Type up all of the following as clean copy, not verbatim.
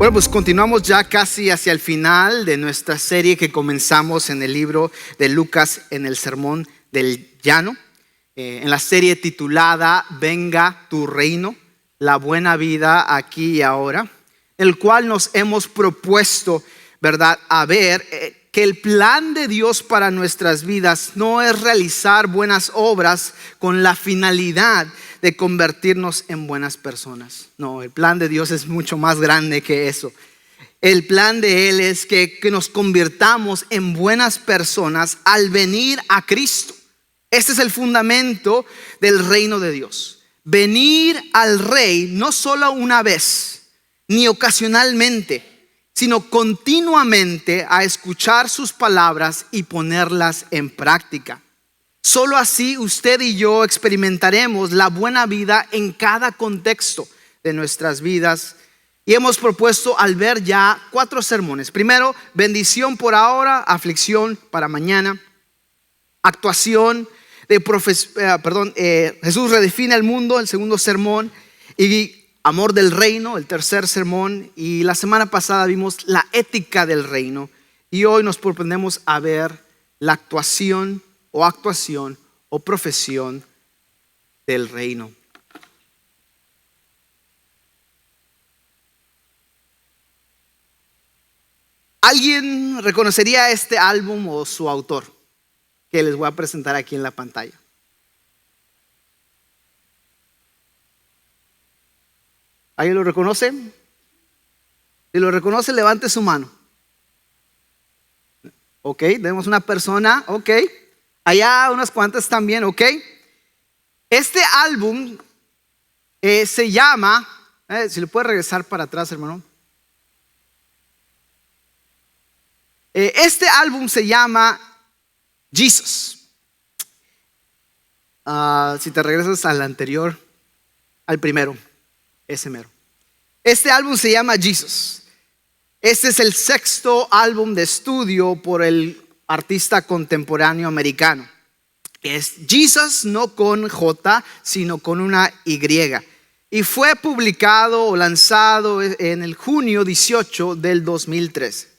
Bueno, pues continuamos ya casi hacia el final de nuestra serie que comenzamos en el libro de Lucas, en el Sermón del Llano, en la serie titulada Venga tu reino, la buena vida aquí y ahora, el cual nos hemos propuesto, ¿verdad?, a ver que el plan de Dios para nuestras vidas no es realizar buenas obras con la finalidad de convertirnos en buenas personas. No, el plan de Dios es mucho más grande que eso. El plan de Él es que nos convirtamos en buenas personas al venir a Cristo. Este es el fundamento del reino de Dios. Venir al Rey no solo una vez, ni ocasionalmente, sino continuamente a escuchar sus palabras y ponerlas en práctica. Solo así usted y yo experimentaremos la buena vida en cada contexto de nuestras vidas. Y hemos propuesto al ver ya 4 sermones. Primero, bendición por ahora, aflicción para mañana. Actuación de Jesús redefine el mundo, el segundo sermón. Y amor del reino, el tercer sermón. Y la semana pasada vimos la ética del reino. Y hoy nos proponemos a ver la actuación o profesión del reino. ¿Alguien reconocería este álbum o su autor que les voy a presentar aquí en la pantalla? ¿Alguien lo reconoce? Si lo reconoce, levante su mano. Ok, tenemos una persona, ok. Allá unas cuantas también, ok. Este álbum se llama, si le puede regresar para atrás, hermano. Este álbum se llama Jesus. Si te regresas al anterior, al primero, ese mero. Este álbum se llama Jesus. Este es el 6º álbum de estudio por el artista contemporáneo americano. Es Jesus, no con J, sino con una Y. Y fue publicado o lanzado en el junio 18 del 2013.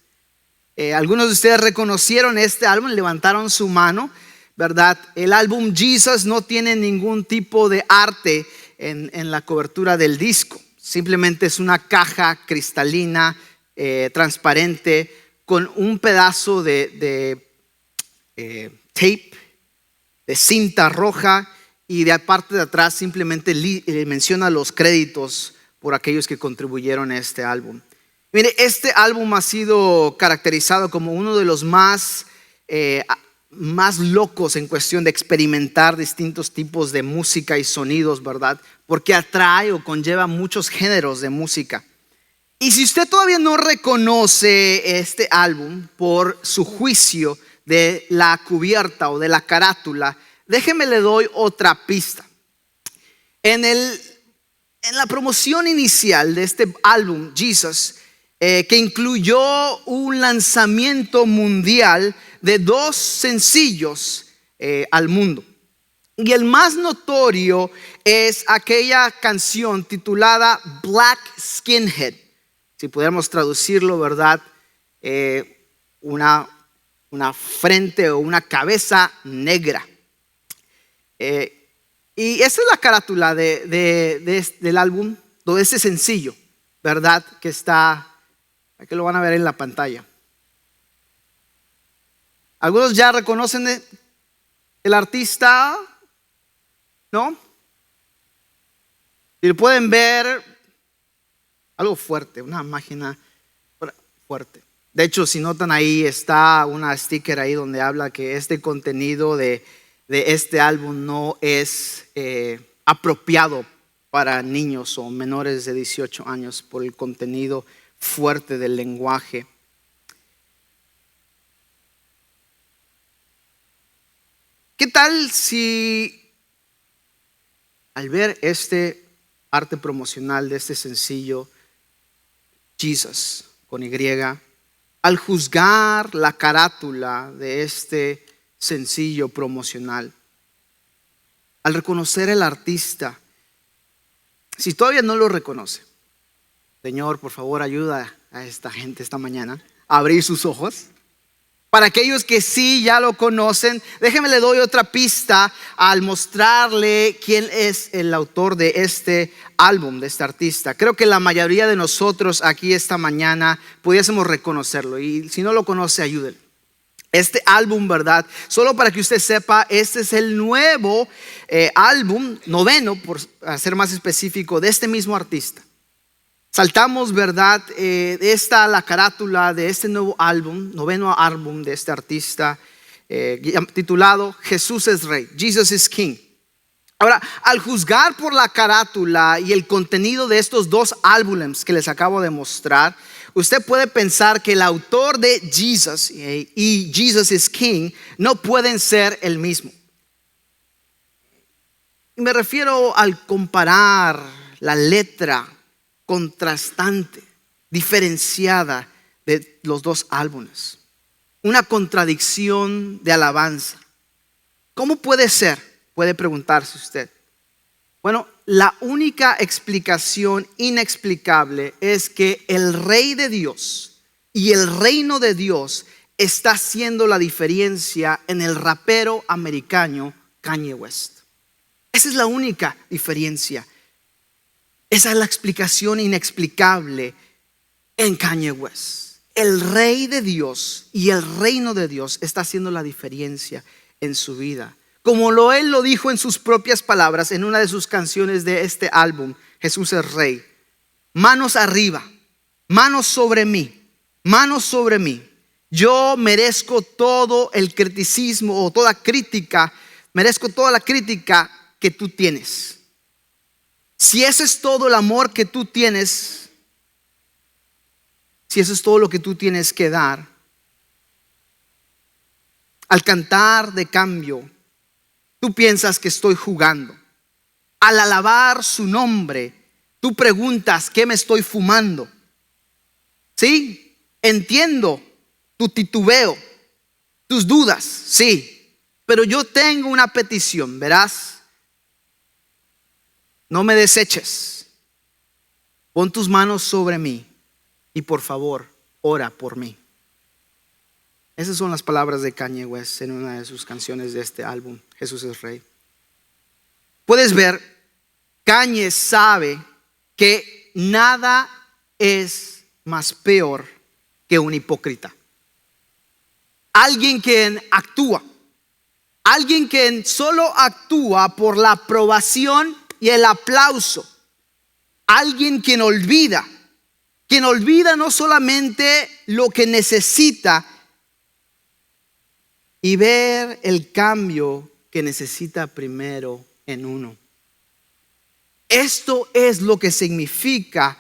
Algunos de ustedes reconocieron este álbum, levantaron su mano, ¿verdad? El álbum Jesus no tiene ningún tipo de arte en la cobertura del disco. Simplemente es una caja cristalina, transparente, con un pedazo de tape, de cinta roja, y de parte de atrás simplemente menciona los créditos por aquellos que contribuyeron a este álbum. Mire, este álbum ha sido caracterizado como uno de los más locos en cuestión de experimentar distintos tipos de música y sonidos, ¿verdad? Porque atrae o conlleva muchos géneros de música. Y si usted todavía no reconoce este álbum por su juicio de la cubierta o de la carátula, déjeme le doy otra pista. En la promoción inicial de este álbum, Jesus, que incluyó un lanzamiento mundial de 2 sencillos al mundo. Y el más notorio es aquella canción titulada Black Skinhead. Si pudiéramos traducirlo, ¿verdad? Una frente o una cabeza negra. Y esa es la carátula del álbum, de ese sencillo, ¿verdad? Que está, aquí lo van a ver en la pantalla. ¿Algunos ya reconocen el artista? ¿No? Y lo pueden ver, algo fuerte, una máquina fuerte. De hecho, si notan ahí está una sticker ahí donde habla que este contenido de este álbum no es apropiado para niños o menores de 18 años por el contenido fuerte del lenguaje. ¿Qué tal si al ver este arte promocional de este sencillo Jesus con Y, al juzgar la carátula de este sencillo promocional, al reconocer el artista, si todavía no lo reconoce, Señor, por favor, ayuda a esta gente esta mañana a abrir sus ojos. Para aquellos que sí ya lo conocen, déjenme le doy otra pista al mostrarle quién es el autor de este álbum, de este artista. Creo que la mayoría de nosotros aquí esta mañana pudiésemos reconocerlo, y si no lo conoce, ayúdenle. Este álbum, ¿verdad? Solo para que usted sepa, este es el nuevo álbum, noveno, por ser más específico, de este mismo artista. Saltamos, ¿verdad? Esta la carátula de este nuevo álbum, noveno álbum de este artista, titulado Jesús es Rey, Jesus is King. Ahora, al juzgar por la carátula y el contenido de estos dos álbumes que les acabo de mostrar, usted puede pensar que el autor de Jesus y Jesus is King no pueden ser el mismo. Y me refiero al comparar la letra contrastante, diferenciada de los dos álbumes. Una contradicción de alabanza. ¿Cómo puede ser? Puede preguntarse usted. Bueno, la única explicación inexplicable es que el Rey de Dios y el reino de Dios está haciendo la diferencia en el rapero americano Kanye West. Esa es la única diferencia. Esa es la explicación inexplicable en Kanye West. El Rey de Dios y el reino de Dios está haciendo la diferencia en su vida. Como él lo dijo en sus propias palabras en una de sus canciones de este álbum, Jesús es Rey. Manos arriba, manos sobre mí, manos sobre mí. Yo merezco todo el criticismo o toda crítica, merezco toda la crítica que tú tienes. Si ese es todo el amor que tú tienes, si eso es todo lo que tú tienes que dar, al cantar de cambio, tú piensas que estoy jugando. Al alabar su nombre, tú preguntas, ¿qué me estoy fumando? Sí, entiendo tu titubeo, tus dudas, sí, pero yo tengo una petición, verás. No me deseches. Pon tus manos sobre mí y por favor, ora por mí. Esas son las palabras de Kanye West en una de sus canciones de este álbum, Jesús es Rey. Puedes ver, Kanye sabe que nada es más peor que un hipócrita. Alguien que actúa, alguien que solo actúa por la aprobación y el aplauso. Alguien quien olvida no solamente lo que necesita y ver el cambio que necesita primero en uno. Esto es lo que significa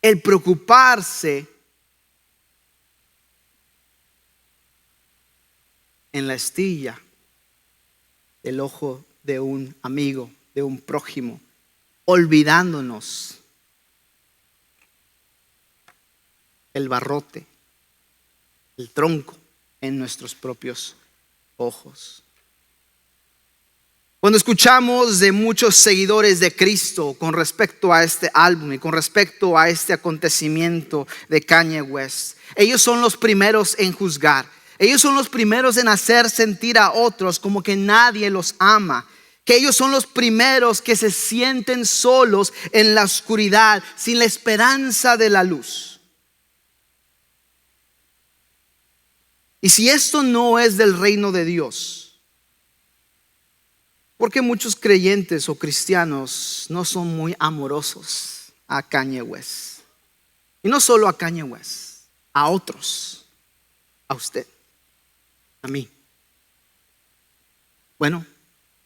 el preocuparse en la estilla del ojo de un amigo, de un prójimo, olvidándonos el barrote, el tronco en nuestros propios ojos. Cuando escuchamos de muchos seguidores de Cristo con respecto a este álbum y con respecto a este acontecimiento de Kanye West, ellos son los primeros en juzgar. Ellos son los primeros en hacer sentir a otros como que nadie los ama. Que ellos son los primeros que se sienten solos en la oscuridad, sin la esperanza de la luz. Y si esto no es del reino de Dios, ¿por qué muchos creyentes o cristianos no son muy amorosos a Kanye West? Y no solo a Kanye West, a otros, a usted, a mí. Bueno,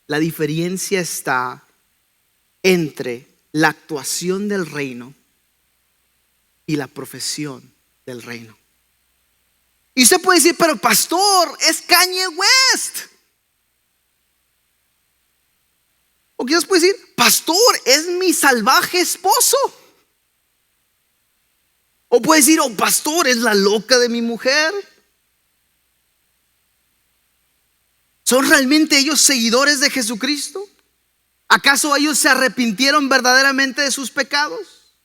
la diferencia está entre la actuación del reino y la profesión del reino. Y usted puede decir, pero pastor, es Kanye West. O quizás puede decir, pastor, es mi salvaje esposo. O puede decir, oh pastor, es la loca de mi mujer. ¿Son realmente ellos seguidores de Jesucristo? ¿Acaso ellos se arrepintieron verdaderamente de sus pecados?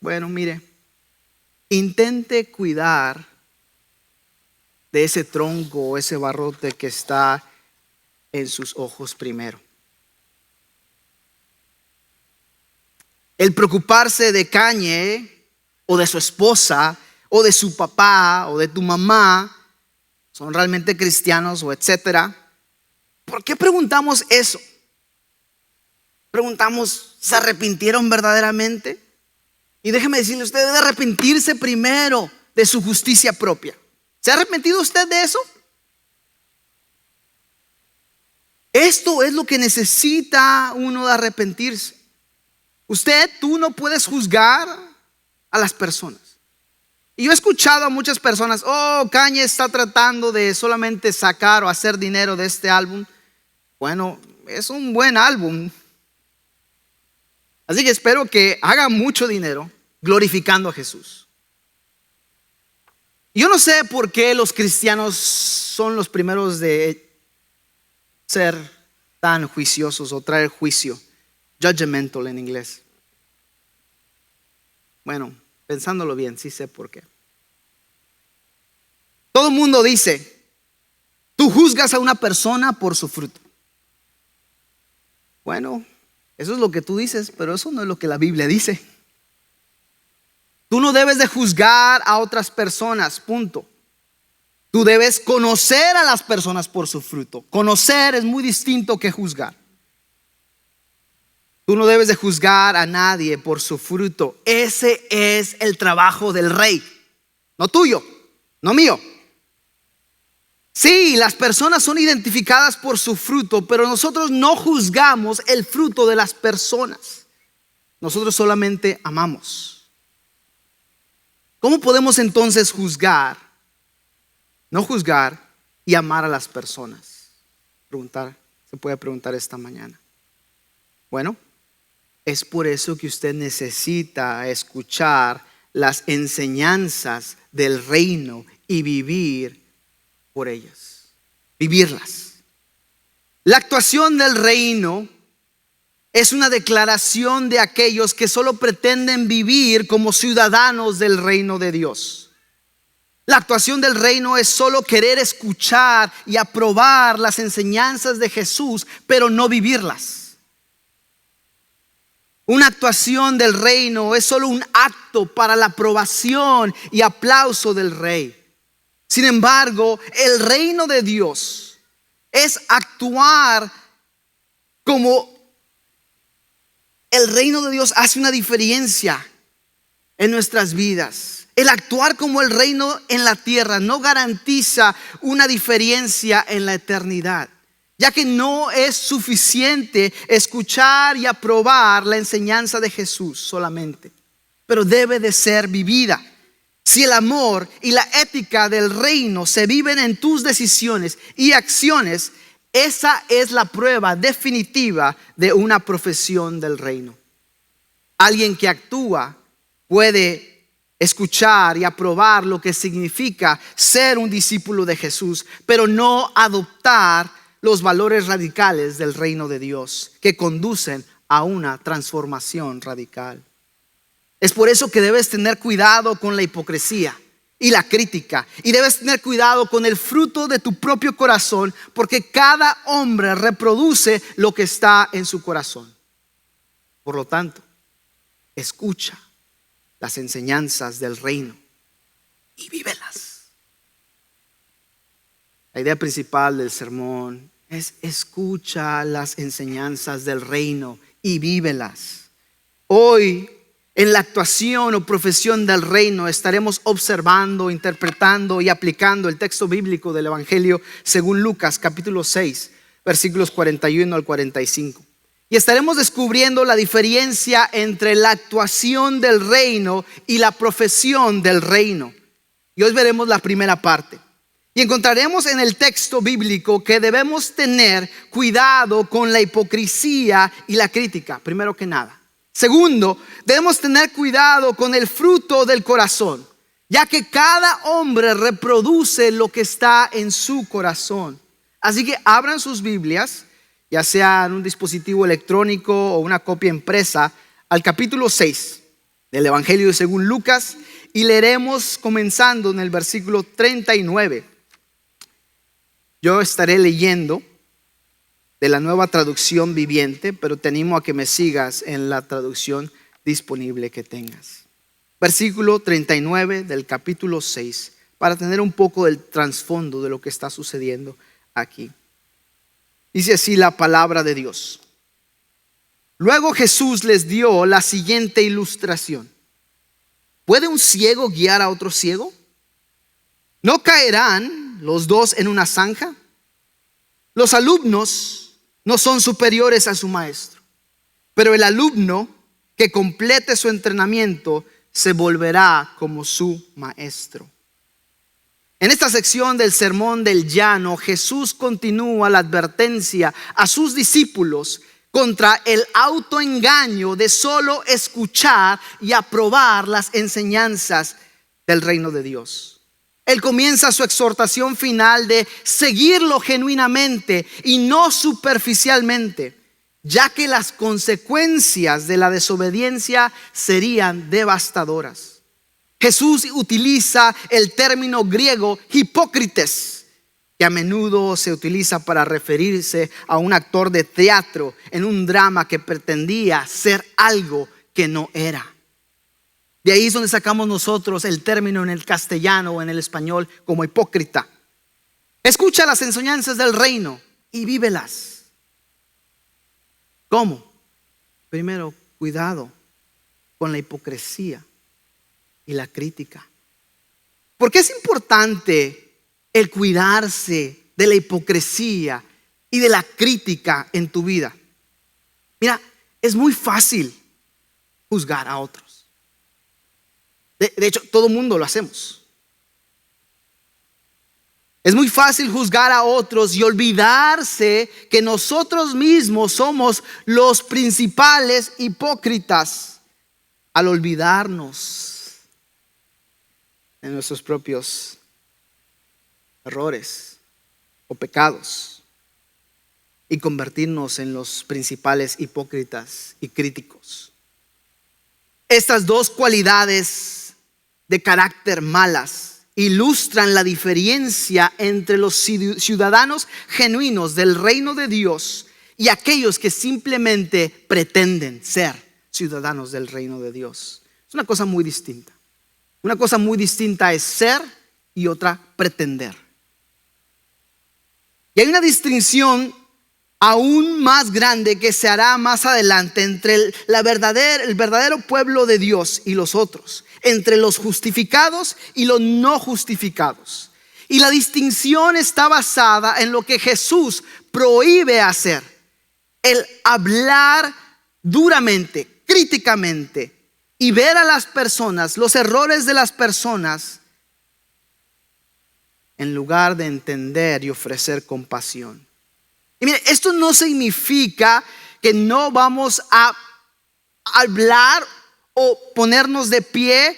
Bueno, mire, intente cuidar de ese tronco o ese barrote que está en sus ojos primero. El preocuparse de Kanye o de su esposa o de su papá o de tu mamá, son realmente cristianos o etcétera. ¿Por qué preguntamos eso? Preguntamos, ¿se arrepintieron verdaderamente? Y déjeme decirle, usted debe arrepentirse primero de su justicia propia. ¿Se ha arrepentido usted de eso? Esto es lo que necesita uno de arrepentirse. Tú no puedes juzgar a las personas. Y yo he escuchado a muchas personas, Kanye está tratando de solamente sacar o hacer dinero de este álbum. Bueno, es un buen álbum. Así que espero que haga mucho dinero glorificando a Jesús. Yo no sé por qué los cristianos son los primeros de ser tan juiciosos o traer juicio. Judgmental en inglés. Bueno, pensándolo bien, sí sé por qué. Todo el mundo dice, tú juzgas a una persona por su fruto. Bueno, eso es lo que tú dices, pero eso no es lo que la Biblia dice. Tú no debes de juzgar a otras personas, punto. Tú debes conocer a las personas por su fruto. Conocer es muy distinto que juzgar. Tú no debes de juzgar a nadie por su fruto. Ese es el trabajo del rey, no tuyo, no mío. Sí, las personas son identificadas por su fruto, pero nosotros no juzgamos el fruto de las personas. Nosotros solamente amamos. ¿Cómo podemos entonces juzgar, no juzgar y amar a las personas? Se puede preguntar esta mañana. Bueno, es por eso que usted necesita escuchar las enseñanzas del reino y vivir por ellas, vivirlas. La actuación del reino es una declaración de aquellos que solo pretenden vivir como ciudadanos del reino de Dios. La actuación del reino es solo querer escuchar y aprobar las enseñanzas de Jesús, pero no vivirlas. Una actuación del reino es solo un acto para la aprobación y aplauso del rey. Sin embargo, el reino de Dios es actuar como el reino de Dios hace una diferencia en nuestras vidas. El actuar como el reino en la tierra no garantiza una diferencia en la eternidad, ya que no es suficiente escuchar y aprobar la enseñanza de Jesús solamente, pero debe de ser vivida. Si el amor y la ética del reino se viven en tus decisiones y acciones, esa es la prueba definitiva de una profesión del reino. Alguien que actúa puede escuchar y aprobar lo que significa ser un discípulo de Jesús, pero no adoptar los valores radicales del reino de Dios que conducen a una transformación radical. Es por eso que debes tener cuidado con la hipocresía y la crítica, y debes tener cuidado con el fruto de tu propio corazón, porque cada hombre reproduce lo que está en su corazón. Por lo tanto, escucha las enseñanzas del reino y vívelas. La idea principal del sermón es: escucha las enseñanzas del reino y vívelas. Hoy, en la actuación o profesión del reino, estaremos observando, interpretando y aplicando el texto bíblico del Evangelio según Lucas capítulo 6, versículos 41 al 45. Y estaremos descubriendo la diferencia entre la actuación del reino y la profesión del reino. Y hoy veremos la primera parte. Y encontraremos en el texto bíblico que debemos tener cuidado con la hipocresía y la crítica, primero que nada. Segundo, debemos tener cuidado con el fruto del corazón, ya que cada hombre reproduce lo que está en su corazón. Así que abran sus Biblias, ya sea en un dispositivo electrónico o una copia impresa, al capítulo 6. del Evangelio según Lucas, y leeremos comenzando en el versículo 39. Yo estaré leyendo de la Nueva Traducción Viviente, pero te animo a que me sigas en la traducción disponible que tengas. Versículo 39 del capítulo 6, para tener un poco del trasfondo de lo que está sucediendo aquí. Dice así la palabra de Dios. Luego Jesús les dio la siguiente ilustración. ¿Puede un ciego guiar a otro ciego? ¿No caerán los dos en una zanja? Los alumnos no son superiores a su maestro, pero el alumno que complete su entrenamiento se volverá como su maestro. En esta sección del Sermón del Llano, Jesús continúa la advertencia a sus discípulos contra el autoengaño de solo escuchar y aprobar las enseñanzas del reino de Dios. Él comienza su exhortación final de seguirlo genuinamente y no superficialmente, ya que las consecuencias de la desobediencia serían devastadoras. Jesús utiliza el término griego hipócrites, que a menudo se utiliza para referirse a un actor de teatro en un drama que pretendía ser algo que no era. De ahí es donde sacamos nosotros el término en el castellano o en el español como hipócrita. Escucha las enseñanzas del reino y vívelas. ¿Cómo? Primero, cuidado con la hipocresía y la crítica. ¿Por qué es importante el cuidarse de la hipocresía y de la crítica en tu vida? Mira, es muy fácil juzgar a otros. De hecho, todo mundo lo hacemos. Es muy fácil juzgar a otros y olvidarse que nosotros mismos somos los principales hipócritas al olvidarnos de nuestros propios errores o pecados y convertirnos en los principales hipócritas y críticos. Estas dos cualidades de carácter malas ilustran la diferencia entre los ciudadanos genuinos del reino de Dios y aquellos que simplemente pretenden ser ciudadanos del reino de Dios. Es una cosa muy distinta. Una cosa muy distinta es ser y otra pretender. Y hay una distinción aún más grande que se hará más adelante entre el verdadero pueblo de Dios y los otros, entre los justificados y los no justificados. Y la distinción está basada en lo que Jesús prohíbe hacer: el hablar duramente, críticamente, y ver a las personas, los errores de las personas, en lugar de entender y ofrecer compasión. Y mire, esto no significa que no vamos a hablar o ponernos de pie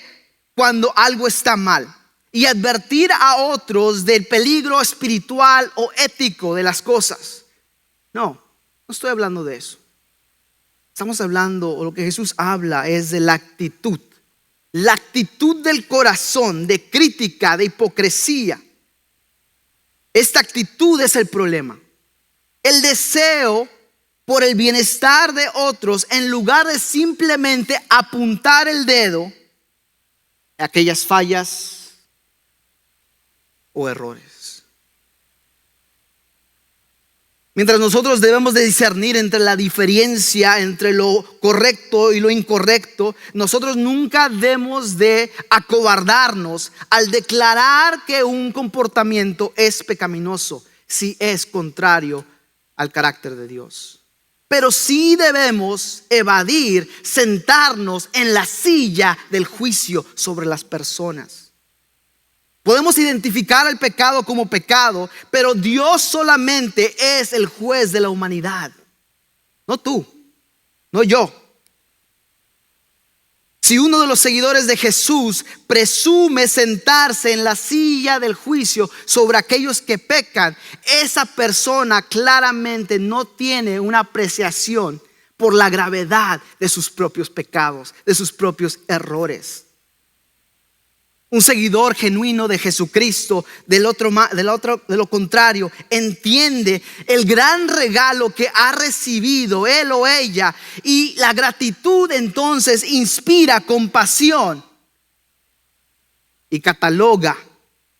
cuando algo está mal y advertir a otros del peligro espiritual o ético de las cosas. No estoy hablando de eso. Estamos hablando, o lo que Jesús habla es de la actitud del corazón, de crítica, de hipocresía. Esta actitud es el problema. El deseo por el bienestar de otros en lugar de simplemente apuntar el dedo a aquellas fallas o errores. Mientras nosotros debemos de discernir entre la diferencia entre lo correcto y lo incorrecto, nosotros nunca debemos de acobardarnos al declarar que un comportamiento es pecaminoso si es contrario al carácter de Dios. Pero sí debemos evadir sentarnos en la silla del juicio sobre las personas. Podemos identificar el pecado como pecado, pero Dios solamente es el juez de la humanidad. No tú, no yo. Si uno de los seguidores de Jesús presume sentarse en la silla del juicio sobre aquellos que pecan, esa persona claramente no tiene una apreciación por la gravedad de sus propios pecados, de sus propios errores. Un seguidor genuino de Jesucristo, de lo contrario, entiende el gran regalo que ha recibido él o ella, y la gratitud entonces inspira compasión y cataloga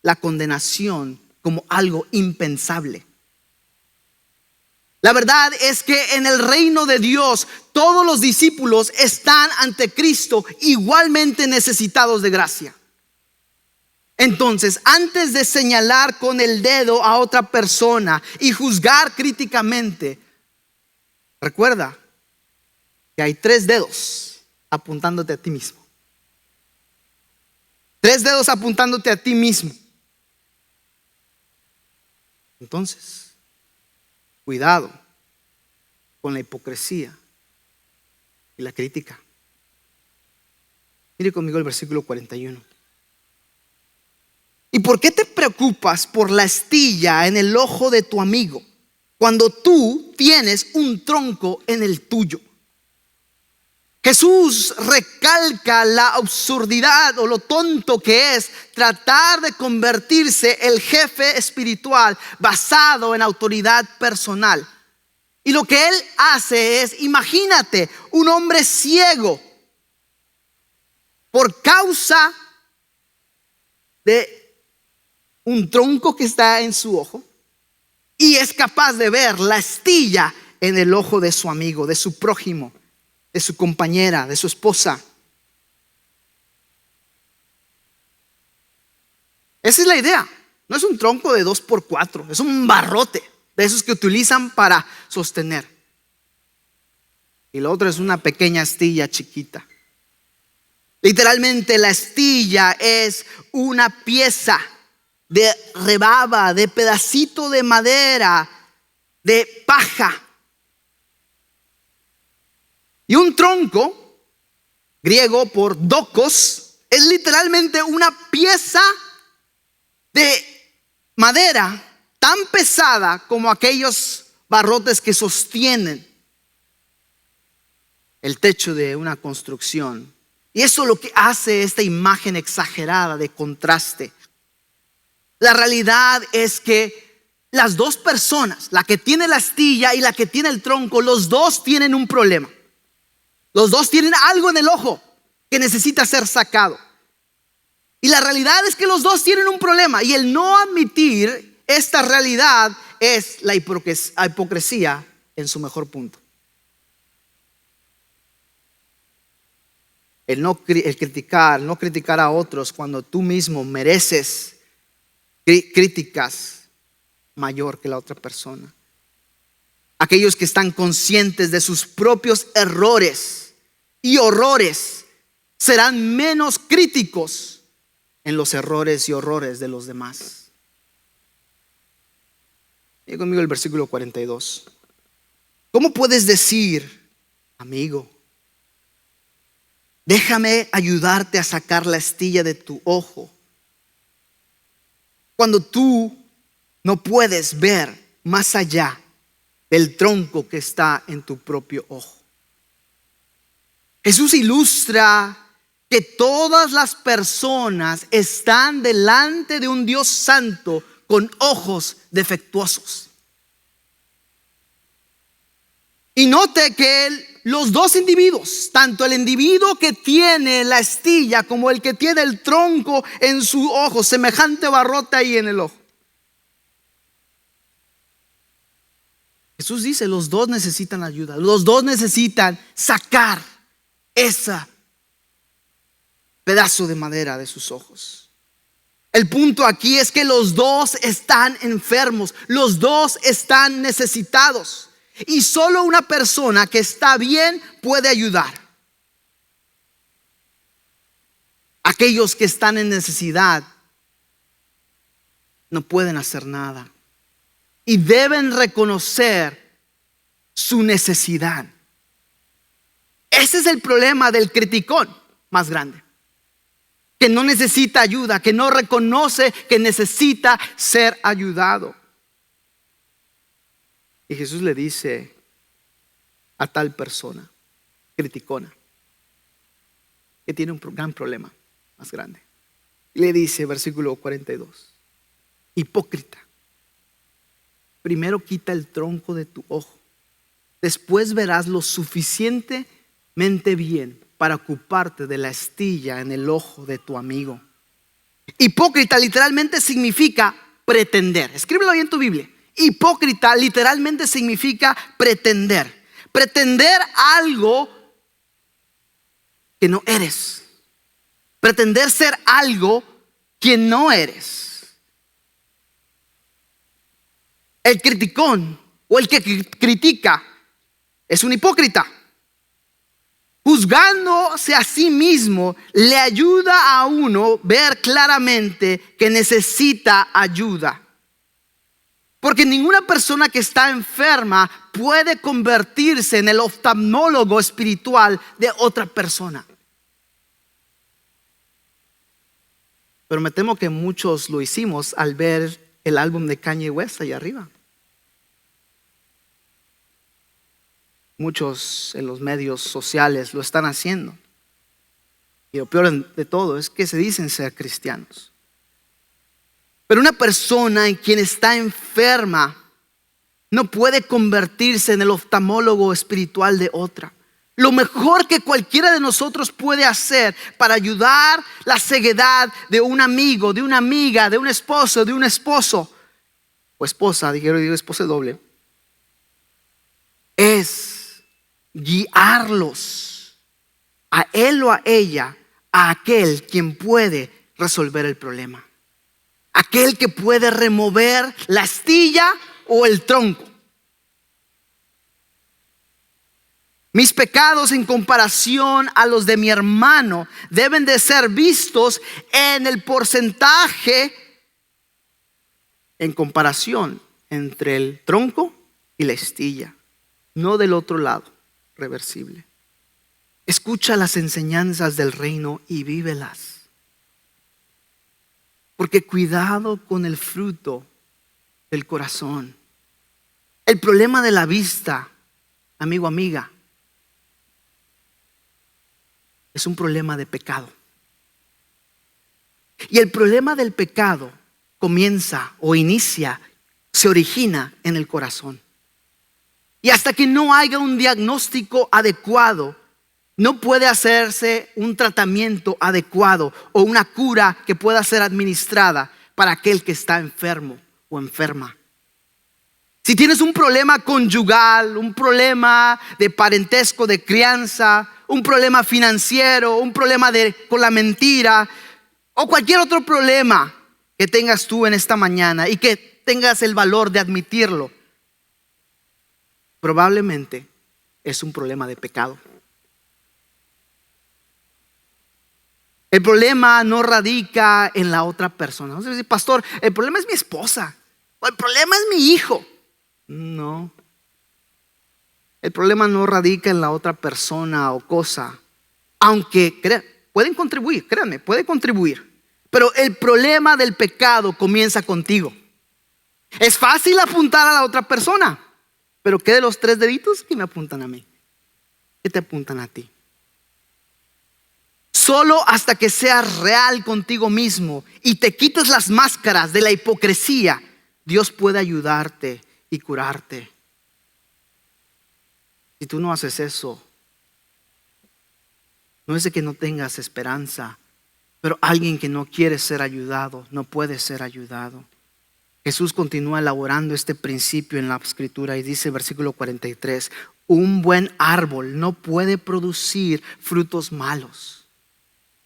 la condenación como algo impensable. La verdad es que en el reino de Dios todos los discípulos están ante Cristo igualmente necesitados de gracia. Entonces, antes de señalar con el dedo a otra persona y juzgar críticamente, recuerda que hay 3 dedos apuntándote a ti mismo. 3 dedos apuntándote a ti mismo. Entonces, cuidado con la hipocresía y la crítica. Mire conmigo el versículo 41. ¿Y por qué te preocupas por la astilla en el ojo de tu amigo cuando tú tienes un tronco en el tuyo? Jesús recalca la absurdidad o lo tonto que es tratar de convertirse el jefe espiritual basado en autoridad personal. Y lo que él hace es, imagínate, un hombre ciego por causa de un tronco que está en su ojo, y es capaz de ver la astilla en el ojo de su amigo, de su prójimo, de su compañera, de su esposa. Esa es la idea. No es un tronco de 2x4, es un barrote de esos que utilizan para sostener. Y lo otro es una pequeña astilla chiquita. Literalmente la astilla es una pieza de rebaba, de pedacito de madera, de paja. Y un tronco, griego por dokos, es literalmente una pieza de madera tan pesada como aquellos barrotes que sostienen el techo de una construcción. Y eso es lo que hace esta imagen exagerada de contraste. La realidad es que las 2 personas, la que tiene la astilla y la que tiene el tronco, los 2 tienen un problema. Los 2 tienen algo en el ojo que necesita ser sacado. Y la realidad es que los 2 tienen un problema, y el no admitir esta realidad es la hipocresía en su mejor punto. El no criticar a otros cuando tú mismo mereces críticas mayor que la otra persona. Aquellos que están conscientes de sus propios errores y horrores serán menos críticos en los errores y horrores de los demás. Mira conmigo el versículo 42. ¿Cómo puedes decir, amigo, déjame ayudarte a sacar la astilla de tu ojo, cuando tú no puedes ver más allá del tronco que está en tu propio ojo? Jesús ilustra que todas las personas están delante de un Dios santo con ojos defectuosos. Y note que los 2 individuos, tanto el individuo que tiene la astilla como el que tiene el tronco en su ojo, semejante barrote ahí en el ojo, Jesús dice, los 2 necesitan ayuda, los 2 necesitan sacar ese pedazo de madera de sus ojos. El punto aquí es que los 2 están enfermos, los 2 están necesitados. Y solo una persona que está bien puede ayudar. Aquellos que están en necesidad no pueden hacer nada y deben reconocer su necesidad. Ese es el problema del criticón más grande, que no necesita ayuda, que no reconoce que necesita ser ayudado. Y Jesús le dice, a tal persona criticona que tiene un gran problema más grande. Y le dice, versículo 42, hipócrita, primero quita el tronco de tu ojo, después verás lo suficientemente bien para ocuparte de la astilla en el ojo de tu amigo. Hipócrita literalmente significa pretender. Escríbelo ahí en tu Biblia. Hipócrita literalmente significa pretender. Pretender algo que no eres. Pretender ser algo que no eres. El criticón o el que critica es un hipócrita. Juzgándose a sí mismo le ayuda a uno ver claramente que necesita ayuda. Porque ninguna persona que está enferma puede convertirse en el oftalmólogo espiritual de otra persona. Pero me temo que muchos lo hicimos al ver el álbum de Kanye West allá arriba. Muchos en los medios sociales lo están haciendo. Y lo peor de todo es que se dicen ser cristianos. Pero una persona en quien está enferma no puede convertirse en el oftalmólogo espiritual de otra. Lo mejor que cualquiera de nosotros puede hacer para ayudar la ceguedad de un amigo, de una amiga, de un esposo, de un esposo o esposa, digo esposa doble, es guiarlos a él o a ella, a aquel quien puede resolver el problema, aquel que puede remover la astilla o el tronco. Mis pecados en comparación a los de mi hermano deben de ser vistos en el porcentaje en comparación entre el tronco y la astilla, no del otro lado, reversible. Escucha las enseñanzas del reino y vívelas. Porque cuidado con el fruto del corazón. El problema de la vista, amigo, amiga, es un problema de pecado. Y el problema del pecado comienza o inicia, se origina en el corazón. Y hasta que no haya un diagnóstico adecuado, no puede hacerse un tratamiento adecuado o una cura que pueda ser administrada para aquel que está enfermo o enferma. Si tienes un problema conyugal, un problema de parentesco, de crianza, un problema financiero, un problema con la mentira o cualquier otro problema que tengas tú en esta mañana y que tengas el valor de admitirlo, probablemente es un problema de pecado. El problema no radica en la otra persona. No sé si, pastor, el problema es mi esposa o el problema es mi hijo. No. El problema no radica en la otra persona o cosa. Aunque pueden contribuir, créanme, puede contribuir. Pero el problema del pecado comienza contigo. Es fácil apuntar a la otra persona, pero ¿qué de los 3 deditos que me apuntan a mí? ¿Qué te apuntan a ti? Solo hasta que seas real contigo mismo y te quites las máscaras de la hipocresía, Dios puede ayudarte y curarte. Si tú no haces eso, no es de que no tengas esperanza, pero alguien que no quiere ser ayudado no puede ser ayudado. Jesús continúa elaborando este principio en la escritura y dice, versículo 43, un buen árbol no puede producir frutos malos.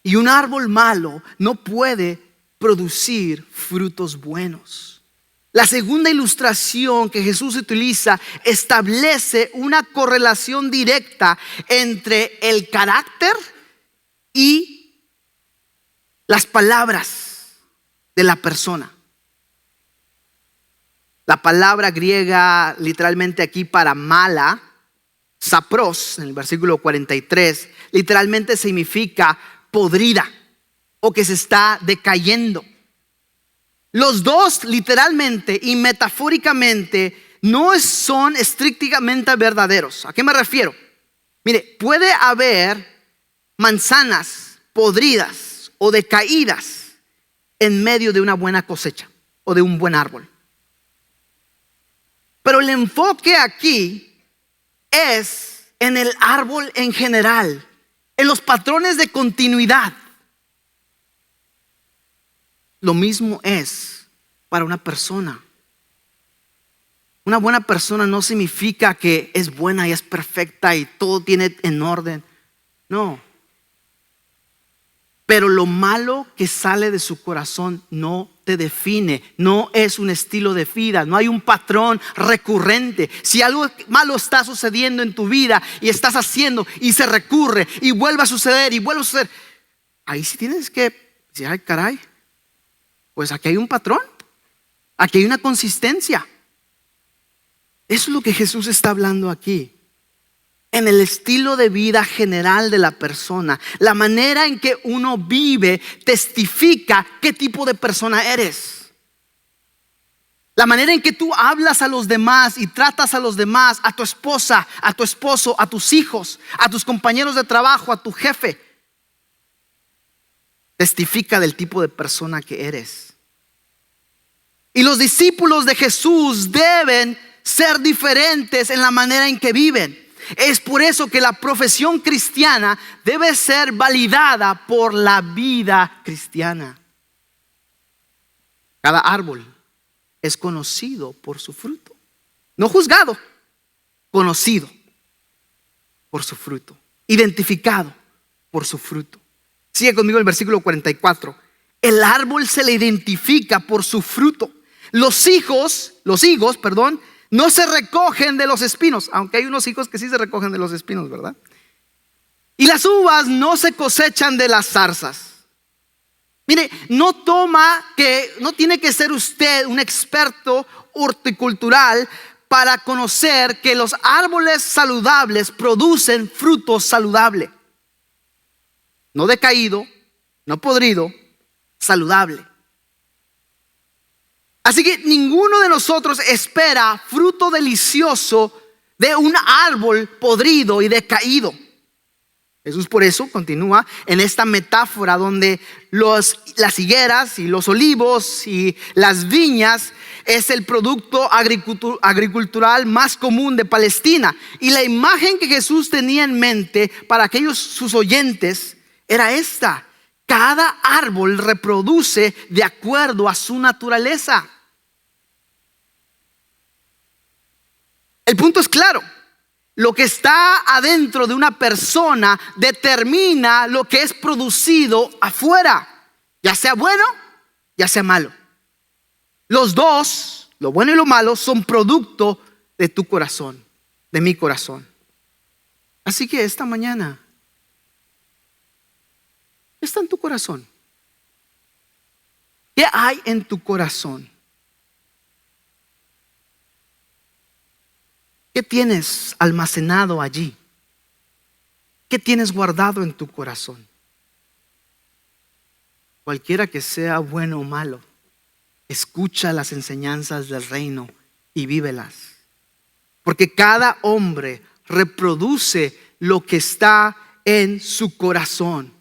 Y un árbol malo no puede producir frutos buenos. La segunda ilustración que Jesús utiliza establece una correlación directa entre el carácter y las palabras de la persona. La palabra griega literalmente aquí para mala, sapros, en el versículo 43, literalmente significa podrida o que se está decayendo. Los dos literalmente y metafóricamente no son estrictamente verdaderos. ¿A qué me refiero? Mire, puede haber manzanas podridas o decaídas en medio de una buena cosecha o de un buen árbol. Pero el enfoque aquí es en el árbol en general, en los patrones de continuidad. Lo mismo es para una persona. Una buena persona no significa que es buena y es perfecta y todo tiene en orden. No. Pero lo malo que sale de su corazón no te define, no es un estilo de vida, no hay un patrón recurrente. Si algo malo está sucediendo en tu vida y estás haciendo y se recurre y vuelve a suceder y vuelve a suceder, ahí sí tienes que decir, ay caray, pues aquí hay un patrón, aquí hay una consistencia. Eso es lo que Jesús está hablando aquí. En el estilo de vida general de la persona, la manera en que uno vive testifica qué tipo de persona eres. La manera en que tú hablas a los demás y tratas a los demás, a tu esposa, a tu esposo, a tus hijos, a tus compañeros de trabajo, a tu jefe, testifica del tipo de persona que eres. Y los discípulos de Jesús deben ser diferentes en la manera en que viven. Es por eso que la profesión cristiana debe ser validada por la vida cristiana. Cada árbol es conocido por su fruto. No juzgado, conocido por su fruto. Identificado por su fruto. Sigue conmigo el versículo 44. El árbol se le identifica por su fruto. Los higos, no se recogen de los espinos, aunque hay unos higos que sí se recogen de los espinos, ¿verdad? Y las uvas no se cosechan de las zarzas. Mire, no tiene que ser usted un experto horticultural para conocer que los árboles saludables producen fruto saludable. No decaído, no podrido, saludable. Así que ninguno de nosotros espera fruto delicioso de un árbol podrido y decaído. Jesús por eso continúa en esta metáfora donde las higueras y los olivos y las viñas es el producto agricultural más común de Palestina. Y la imagen que Jesús tenía en mente para aquellos sus oyentes era esta: cada árbol reproduce de acuerdo a su naturaleza. El punto es claro. Lo que está adentro de una persona determina lo que es producido afuera, ya sea bueno, ya sea malo. Los dos, lo bueno y lo malo, son producto de tu corazón, de mi corazón. Así que esta mañana, ¿qué está en tu corazón? ¿Qué hay en tu corazón? ¿Qué tienes almacenado allí? ¿Qué tienes guardado en tu corazón? Cualquiera que sea bueno o malo, escucha las enseñanzas del reino y vívelas. Porque cada hombre reproduce lo que está en su corazón.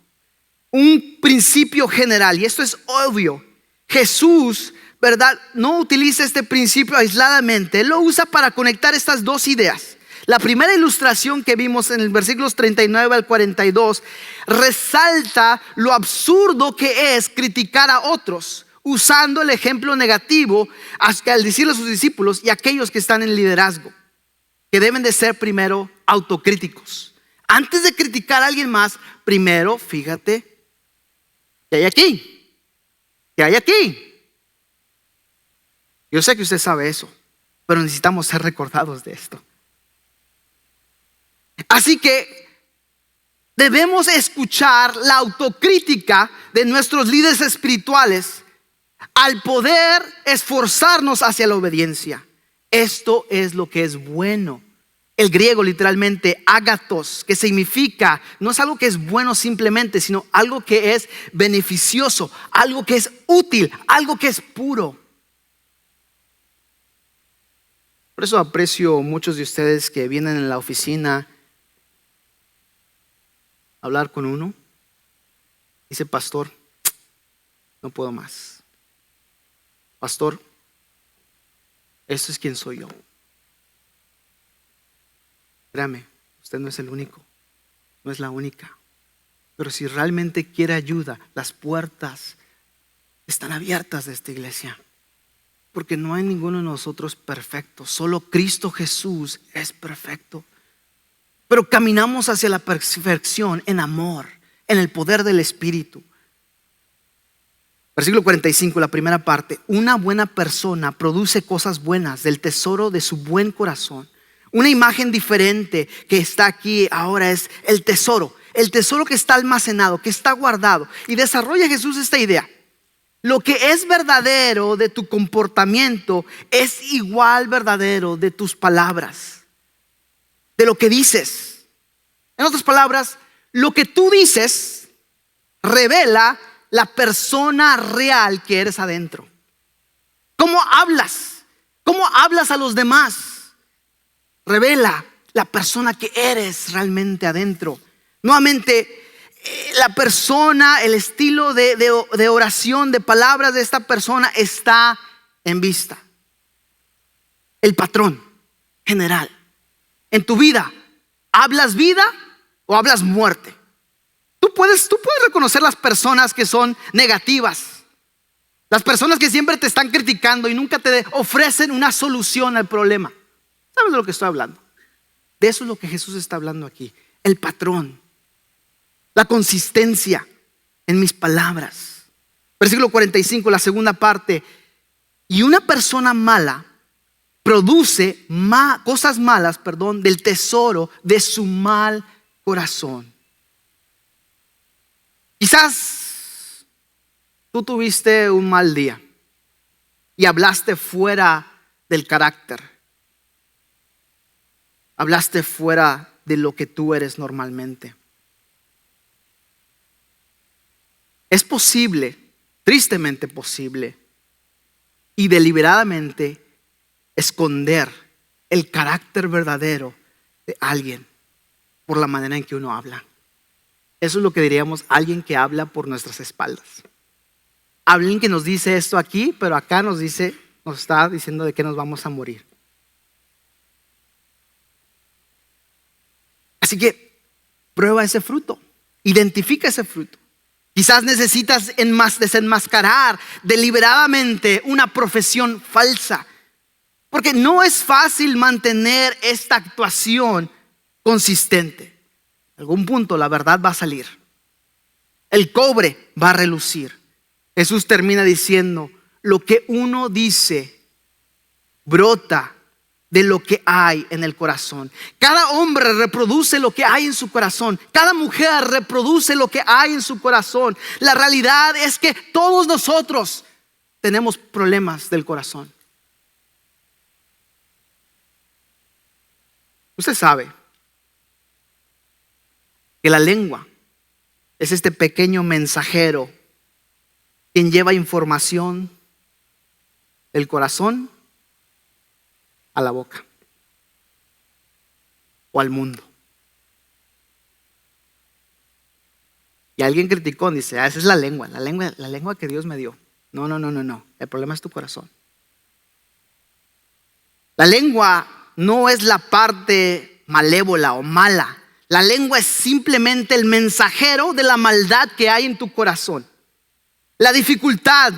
Un principio general, y esto es obvio. Jesús, ¿verdad?, no utiliza este principio aisladamente. Él lo usa para conectar estas dos ideas. La primera ilustración que vimos en el versículos 39 al 42 resalta lo absurdo que es criticar a otros, usando el ejemplo negativo al decirle a sus discípulos y a aquellos que están en liderazgo, que deben de ser primero autocríticos. Antes de criticar a alguien más, primero fíjate qué hay aquí, qué hay aquí. Yo sé que usted sabe eso, pero necesitamos ser recordados de esto. Así que debemos escuchar la autocrítica de nuestros líderes espirituales al poder esforzarnos hacia la obediencia. Esto es lo que es bueno. El griego literalmente agathos, que significa, no es algo que es bueno simplemente, sino algo que es beneficioso, algo que es útil, algo que es puro. Por eso aprecio muchos de ustedes que vienen en la oficina a hablar con uno. Dice, pastor, no puedo más. Pastor, esto es quien soy yo. Créame, usted no es el único, no es la única. Pero si realmente quiere ayuda, las puertas están abiertas de esta iglesia. Porque no hay ninguno de nosotros perfecto. Solo Cristo Jesús es perfecto. Pero caminamos hacia la perfección en amor, en el poder del Espíritu. Versículo 45, la primera parte. Una buena persona produce cosas buenas del tesoro de su buen corazón. Una imagen diferente que está aquí ahora es el tesoro. El tesoro que está almacenado, que está guardado. Y desarrolla Jesús esta idea. Lo que es verdadero de tu comportamiento es igual verdadero de tus palabras, de lo que dices. En otras palabras, lo que tú dices revela la persona real que eres adentro. ¿Cómo hablas? ¿Cómo hablas a los demás? Revela la persona que eres realmente adentro. Nuevamente, la persona, el estilo de oración, de palabras de esta persona está en vista. El patrón general. En tu vida, ¿hablas vida o hablas muerte? Tú puedes reconocer las personas que son negativas. Las personas que siempre te están criticando y nunca te ofrecen una solución al problema. ¿Sabes de lo que estoy hablando? De eso es lo que Jesús está hablando aquí. El patrón. La consistencia en mis palabras. Versículo 45, la segunda parte. Y una persona mala produce cosas malas, del tesoro de su mal corazón. Quizás tú tuviste un mal día y hablaste fuera del carácter. Hablaste fuera de lo que tú eres normalmente. Es posible, tristemente posible, y deliberadamente esconder el carácter verdadero de alguien por la manera en que uno habla. Eso es lo que diríamos alguien que habla por nuestras espaldas. Alguien que nos dice esto aquí, pero acá nos está diciendo de que nos vamos a morir. Así que prueba ese fruto, identifica ese fruto. Quizás necesitas desenmascarar deliberadamente una profesión falsa. Porque no es fácil mantener esta actuación consistente. En algún punto la verdad va a salir. El cobre va a relucir. Jesús termina diciendo, lo que uno dice brota de lo que hay en el corazón. Cada hombre reproduce lo que hay en su corazón. Cada mujer reproduce lo que hay en su corazón. La realidad es que todos nosotros tenemos problemas del corazón. Usted sabe que la lengua es este pequeño mensajero quien lleva información del corazón a la boca o al mundo. Y alguien criticó, dice, esa es la lengua que Dios me dio. No, el problema es tu corazón. La lengua no es la parte malévola o mala. La lengua es simplemente el mensajero de la maldad que hay en tu corazón. La dificultad,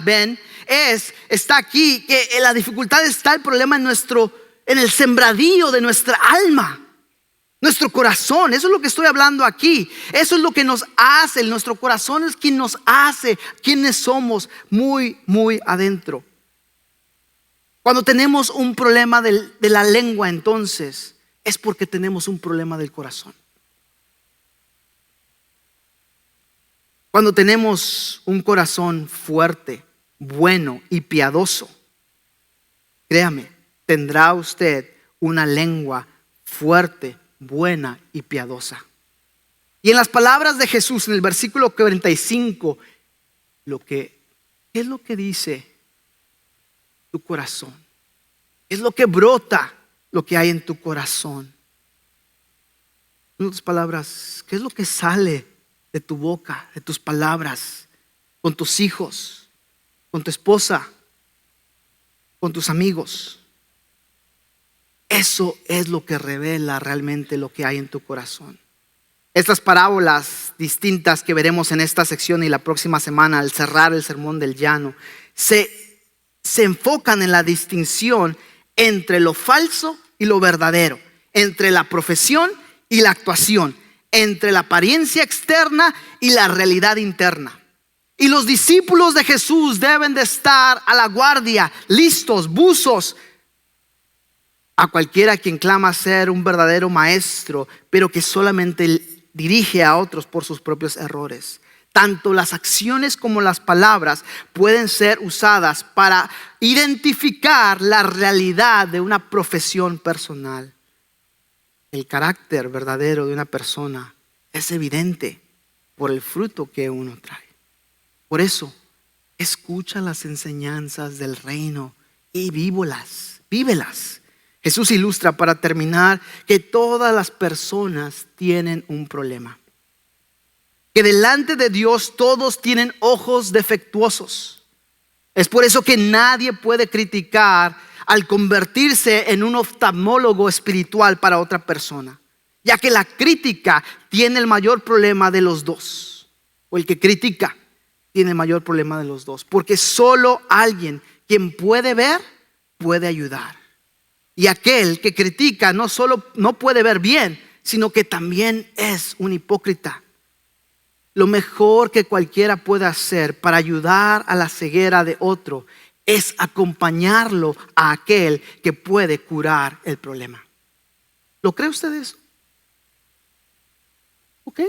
está aquí, que la dificultad está el problema en el sembradío de nuestra alma, nuestro corazón. Eso es lo que estoy hablando aquí. Eso es lo que nos hace. Nuestro corazón es quien nos hace quienes somos muy, muy adentro. Cuando tenemos un problema de la lengua, entonces es porque tenemos un problema del corazón. Cuando tenemos un corazón fuerte, bueno y piadoso, créame, tendrá usted una lengua fuerte, buena y piadosa. Y en las palabras de Jesús, en el versículo 45, ¿qué es lo que dice tu corazón? ¿Qué es lo que brota lo que hay en tu corazón. En otras palabras, ¿qué es lo que sale de tu boca, de tus palabras, con tus hijos, con tu esposa, con tus amigos? Eso es lo que revela realmente lo que hay en tu corazón. Estas parábolas distintas que veremos en esta sección y la próxima semana al cerrar el sermón del llano se enfocan en la distinción entre lo falso y lo verdadero, entre la profesión y la actuación, entre la apariencia externa y la realidad interna. Y los discípulos de Jesús deben de estar a la guardia, listos, buzos, a cualquiera quien clama ser un verdadero maestro, pero que solamente dirige a otros por sus propios errores. Tanto las acciones como las palabras pueden ser usadas para identificar la realidad de una profesión personal. El carácter verdadero de una persona es evidente por el fruto que uno trae. Por eso, escucha las enseñanzas del reino y vívelas. Jesús ilustra, para terminar, que todas las personas tienen un problema. Que delante de Dios todos tienen ojos defectuosos. Es por eso que nadie puede criticar al convertirse en un oftalmólogo espiritual para otra persona, ya que la crítica tiene el mayor problema de los dos, o el que critica tiene el mayor problema de los dos, porque solo alguien quien puede ver puede ayudar. Y aquel que critica no solo no puede ver bien, sino que también es un hipócrita. Lo mejor que cualquiera puede hacer para ayudar a la ceguera de otro es acompañarlo a aquel que puede curar el problema. ¿Lo cree usted eso? ¿Ok?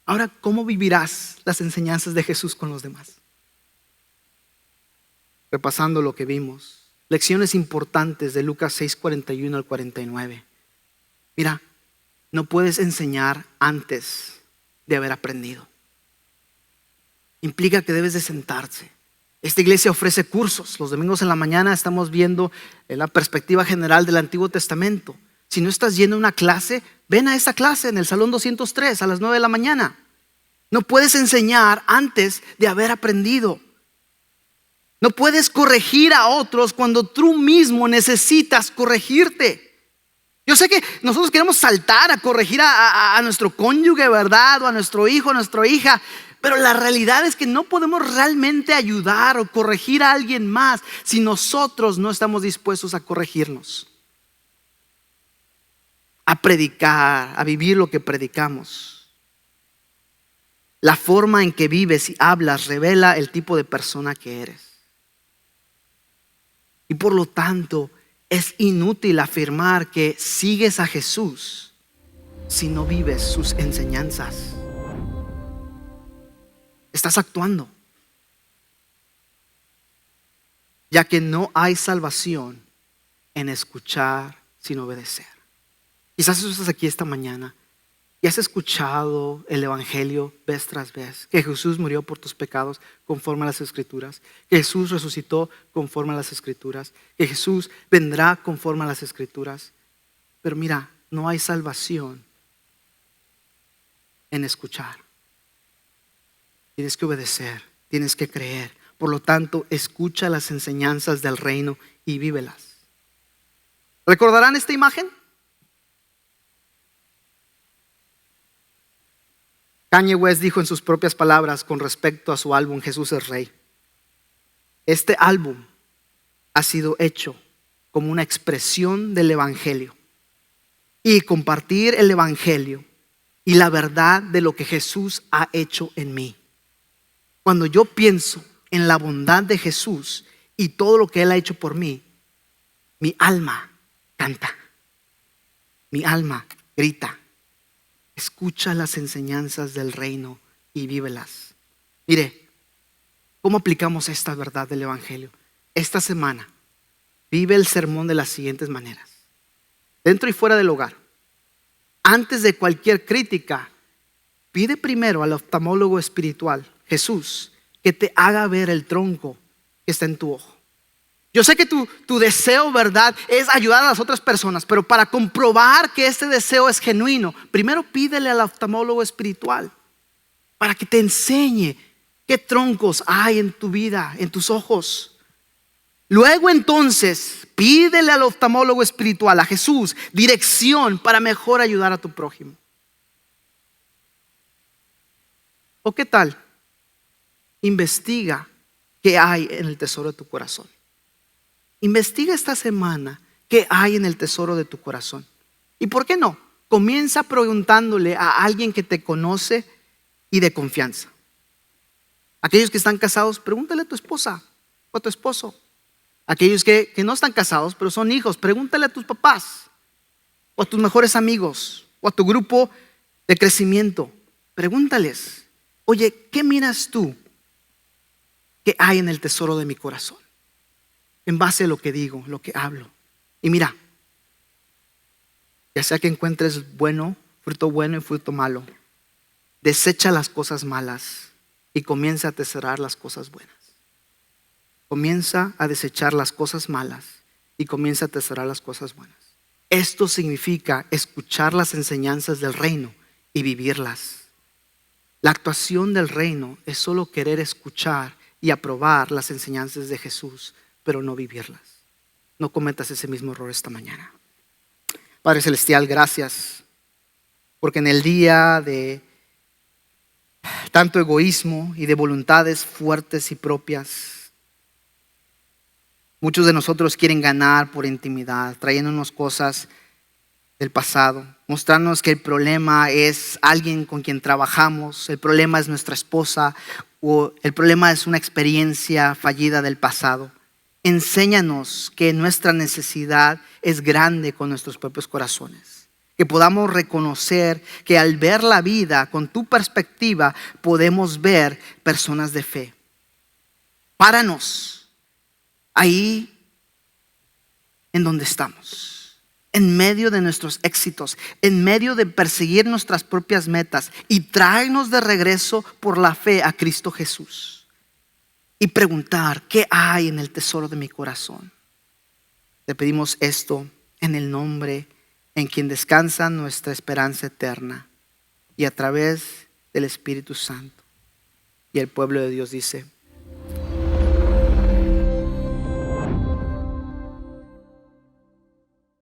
Ahora, ¿cómo vivirás las enseñanzas de Jesús con los demás? Repasando lo que vimos. Lecciones importantes de Lucas 6:41 al 49. Mira, no puedes enseñar antes de haber aprendido. Implica que debes de sentarse. Esta iglesia ofrece cursos. Los domingos en la mañana estamos viendo la perspectiva general del Antiguo Testamento. Si no estás yendo a una clase, ven a esa clase en el Salón 203 a las 9 de la mañana. No puedes enseñar antes de haber aprendido. No puedes corregir a otros cuando tú mismo necesitas corregirte. Yo sé que nosotros queremos saltar a corregir a nuestro cónyuge, ¿verdad? O a nuestro hijo, a nuestra hija. Pero la realidad es que no podemos realmente ayudar o corregir a alguien más si nosotros no estamos dispuestos a corregirnos, a predicar, a vivir lo que predicamos. La forma en que vives y hablas revela el tipo de persona que eres. Y por lo tanto, es inútil afirmar que sigues a Jesús si no vives sus enseñanzas. Estás actuando, ya que no hay salvación en escuchar sin obedecer. Quizás tú estás aquí esta mañana y has escuchado el evangelio vez tras vez, que Jesús murió por tus pecados conforme a las Escrituras, que Jesús resucitó conforme a las Escrituras, que Jesús vendrá conforme a las Escrituras. Pero mira, no hay salvación en escuchar. Tienes que obedecer, tienes que creer. Por lo tanto, escucha las enseñanzas del reino y vívelas. ¿Recordarán esta imagen? Kanye West dijo en sus propias palabras con respecto a su álbum Jesús es Rey: este álbum ha sido hecho como una expresión del evangelio, y compartir el evangelio y la verdad de lo que Jesús ha hecho en mí. Cuando yo pienso en la bondad de Jesús y todo lo que Él ha hecho por mí, mi alma canta, mi alma grita. Escucha las enseñanzas del reino y vívelas. Mire, ¿cómo aplicamos esta verdad del evangelio? Esta semana, vive el sermón de las siguientes maneras: dentro y fuera del hogar. Antes de cualquier crítica, pide primero al oftalmólogo espiritual, Jesús, que te haga ver el tronco que está en tu ojo. Yo sé que tu deseo, ¿verdad?, es ayudar a las otras personas, pero para comprobar que este deseo es genuino, primero pídele al oftalmólogo espiritual para que te enseñe qué troncos hay en tu vida, en tus ojos. Luego entonces pídele al oftalmólogo espiritual, a Jesús, dirección para mejor ayudar a tu prójimo. ¿O qué tal? Investiga qué hay en el tesoro de tu corazón. Investiga esta semana qué hay en el tesoro de tu corazón. ¿Y por qué no? Comienza preguntándole a alguien que te conoce y de confianza. Aquellos que están casados, pregúntale a tu esposa o a tu esposo. Aquellos que no están casados, pero son hijos, pregúntale a tus papás o a tus mejores amigos o a tu grupo de crecimiento. Pregúntales, oye, ¿qué miras tú que hay en el tesoro de mi corazón? En base a lo que digo, lo que hablo. Y mira, ya sea que encuentres fruto bueno y fruto malo, desecha las cosas malas y comienza a atesorar las cosas buenas. Comienza a desechar las cosas malas y comienza a atesorar las cosas buenas. Esto significa escuchar las enseñanzas del reino y vivirlas. La actuación del reino es solo querer escuchar y aprobar las enseñanzas de Jesús, pero no vivirlas. No cometas ese mismo error esta mañana. Padre Celestial, gracias, porque en el día de tanto egoísmo y de voluntades fuertes y propias, muchos de nosotros quieren ganar por intimidad, trayéndonos cosas del pasado, mostrarnos que el problema es alguien con quien trabajamos, el problema es nuestra esposa o el problema es una experiencia fallida del pasado. Enséñanos que nuestra necesidad es grande con nuestros propios corazones. Que podamos reconocer que al ver la vida con tu perspectiva podemos ver personas de fe. Páranos ahí en donde estamos, en medio de nuestros éxitos, en medio de perseguir nuestras propias metas y tráenos de regreso por la fe a Cristo Jesús. Y preguntar qué hay en el tesoro de mi corazón. Te pedimos esto en el nombre en quien descansa nuestra esperanza eterna y a través del Espíritu Santo. Y el pueblo de Dios dice: